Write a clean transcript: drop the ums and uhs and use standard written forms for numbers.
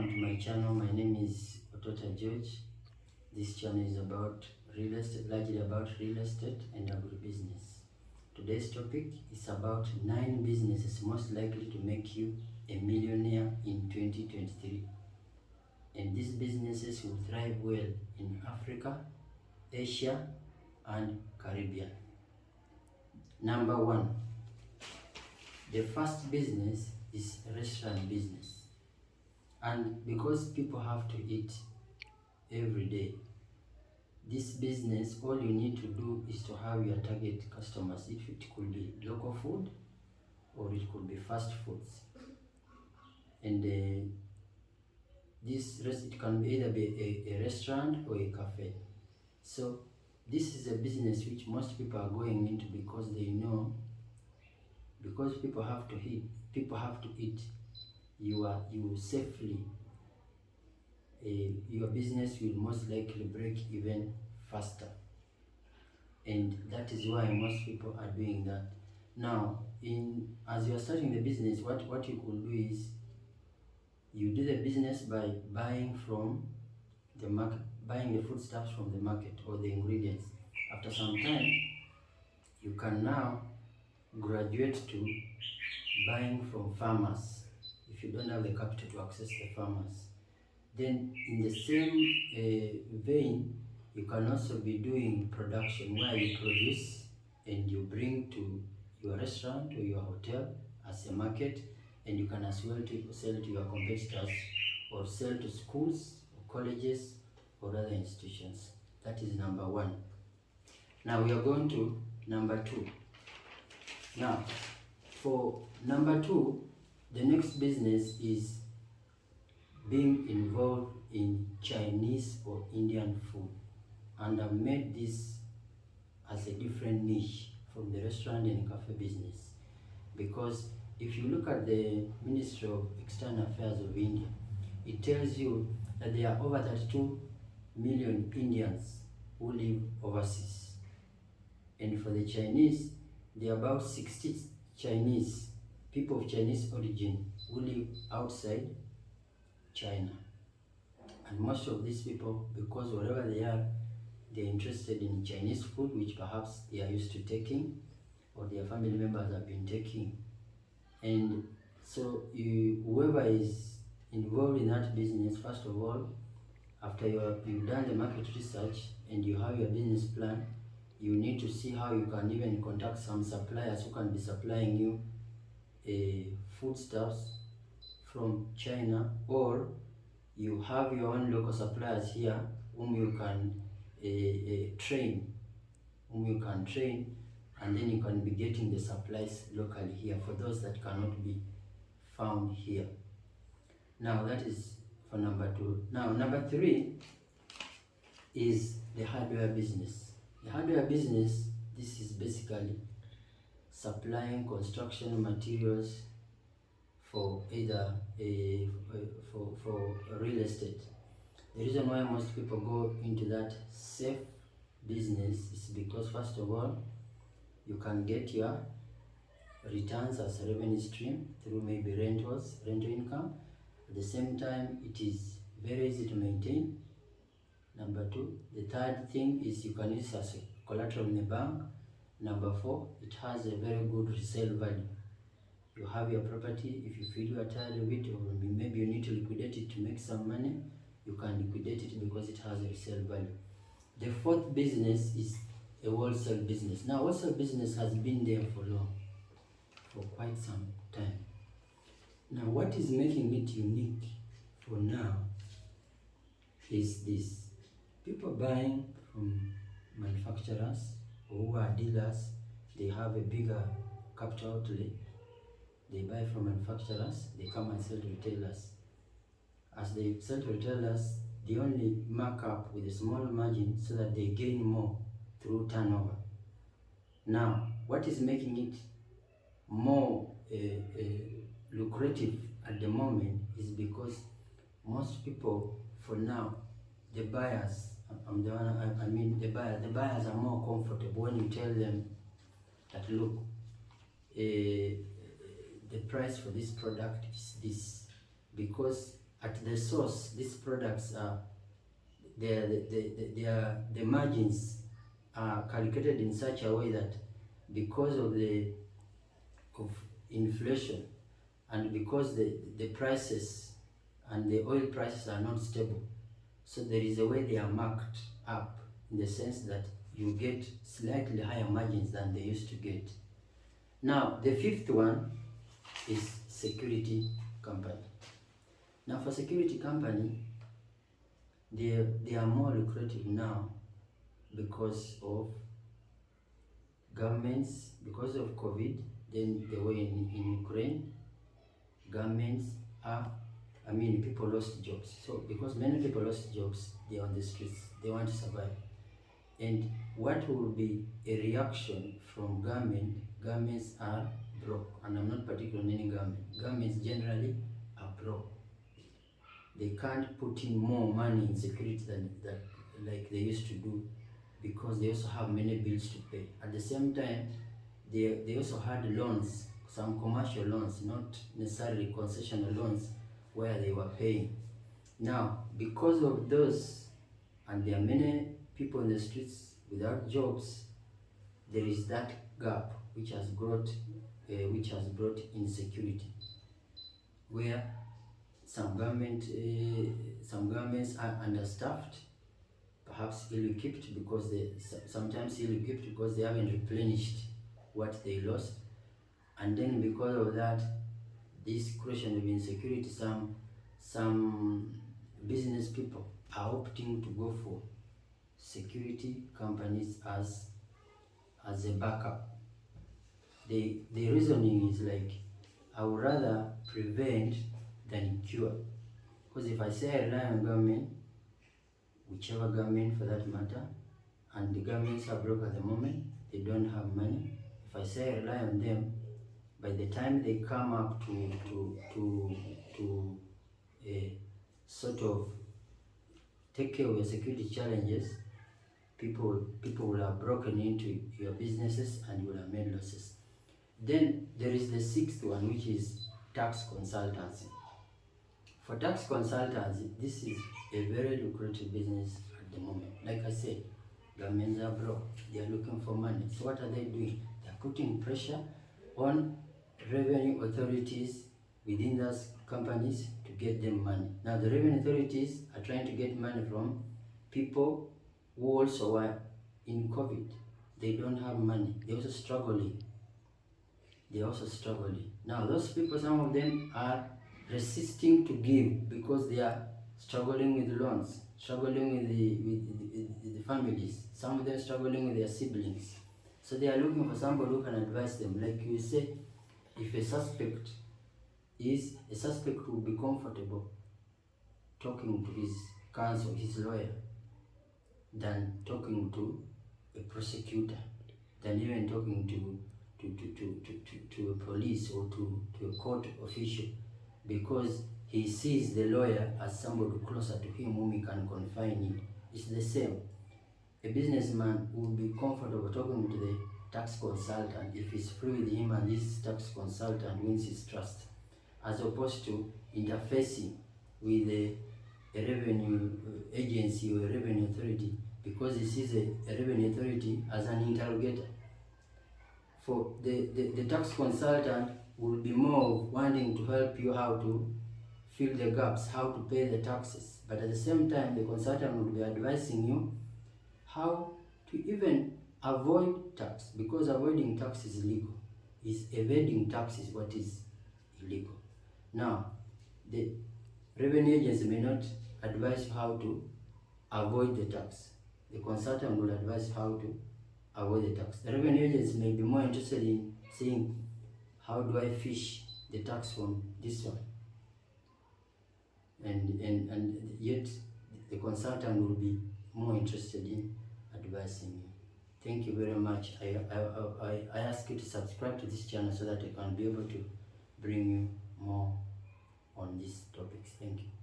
welcome to my channel. My name is Otota George. This channel is about real estate, largely about real estate and agribusiness. Today's topic is about 9 businesses most likely to make you a millionaire in 2023. And these businesses will thrive well in Africa, Asia, and Caribbean. Number 1. The first business is restaurant business. And because people have to eat every day, this business, all you need to do is to have your target customers. If it could be local food or it could be fast foods. And it can either be a restaurant or a cafe. So this is a business which most people are going into because they know, because people have to eat, you safely, your business will most likely break even faster. And that is why most people are doing that. Now, as you are starting the business, what you could do is you do the business by buying from the market, buying the foodstuffs from the market or the ingredients. After some time, you can now graduate to buying from farmers if you don't have the capital to access the farmers. Then in the same vein, you can also be doing production where you produce and you bring to your restaurant or your hotel as a market, and you can as well sell to your competitors or sell to schools or colleges or other institutions. That is number 1. Now we are going to number 2. Now for number 2, the next business is being involved in Chinese or Indian food. And I've made this as a different niche from the restaurant and cafe business, because if you look at the Ministry of External Affairs of India, it tells you that there are over 32 million Indians who live overseas. And for the Chinese, there are about 60 Chinese, people of Chinese origin who live outside China. And most of these people, because wherever they are, they're interested in Chinese food, which perhaps they are used to taking or their family members have been taking. And so whoever is involved in that business, first of all, after you've done the market research and you have your business plan, you need to see how you can even contact some suppliers who can be supplying you foodstuffs from China, or you have your own local suppliers here whom you can train, and then you can be getting the supplies locally here for those that cannot be found here. Now that is for number 2. Now number 3 is the hardware business. The hardware business, this is basically supplying construction materials for either for real estate. The reason why most people go into that safe business is because, first of all, you can get your returns as a revenue stream through maybe rental income. At the same time, it is very easy to maintain. Number 2, the third thing is you can use it as a collateral in the bank. Number 4, it has a very good resale value. You have your property, if you feel you are tired of it, or maybe you need to liquidate it to make some money, you can liquidate it because it has a resale value. The 4th business is a wholesale business. Now, wholesale business has been there for long, for quite some time. Now, what is making it unique for now is this. People buying from manufacturers or who are dealers, they have a bigger capital outlay. They buy from manufacturers, they come and sell to retailers. As they sell to retailers, they only mark up with a small margin so that they gain more through turnover. Now, what is making it more lucrative at the moment is because most people, for now, the buyers, the buyers are more comfortable when you tell them that, look, the price for this product is this, because at the source, these products are the margins are calculated in such a way that because of inflation, and because the prices and the oil prices are not stable, so there is a way they are marked up, in the sense that you get slightly higher margins than they used to get. Now, the fifth one is security company. Now, for security company, they are more lucrative now because of governments, because of COVID, then the way in Ukraine, governments are, people lost jobs. So because many people lost jobs, they're on the streets, they want to survive. And what will be a reaction from government? Governments are broke, and I'm not particular on any government. Governments generally are broke. They can't put in more money in security than that like they used to do, because they also have many bills to pay. At the same time, they also had loans, some commercial loans, not necessarily concessional loans, where they were paying. Now, because of those, and there are many people in the streets without jobs, there is that gap which has brought insecurity, where some governments are understaffed, perhaps ill-equipped, because sometimes ill-equipped because they haven't replenished what they lost, and then because of that, this question of insecurity, some business people are opting to go for security companies as a backup. The reasoning is like, I would rather prevent than cure, because if I say I rely on government, whichever government for that matter, and the governments are broke at the moment, they don't have money. If I say I rely on them, by the time they come up to sort of take care of your security challenges, people will have broken into your businesses and you will have made losses. Then there is the sixth one, which is tax consultancy. For tax consultancy, this is a very lucrative business at the moment. Like I said, governments are broke, they are looking for money. So what are they doing? They are putting pressure on revenue authorities within those companies to get them money. Now, the revenue authorities are trying to get money from people who also are in COVID. They don't have money. They're also struggling. Now, those people, some of them are resisting to give because they are struggling with loans, struggling with the families. Some of them struggling with their siblings. So they are looking for somebody who can advise them. Like you say, if a suspect will be comfortable talking to his counsel, his lawyer, than talking to a prosecutor, than even talking to a police or to a court official, because he sees the lawyer as somebody closer to him whom he can confide in. It's the same. A businessman will be comfortable talking to the tax consultant if he's free with him and this tax consultant wins his trust, as opposed to interfacing with a revenue agency or a revenue authority, because he sees a revenue authority as an interrogator. For the tax consultant will be more wanting to help you how to fill the gaps, how to pay the taxes. But at the same time, the consultant will be advising you how to even avoid tax, because avoiding tax is illegal. Evading tax is what is illegal. Now, the revenue agency may not advise you how to avoid the tax. The consultant will advise how to avoid the tax. The revenue agency may be more interested in saying, how do I fish the tax from this one? And yet the consultant will be more interested in advising you. Thank you very much. I ask you to subscribe to this channel so that I can be able to bring you more on these topics. Thank you.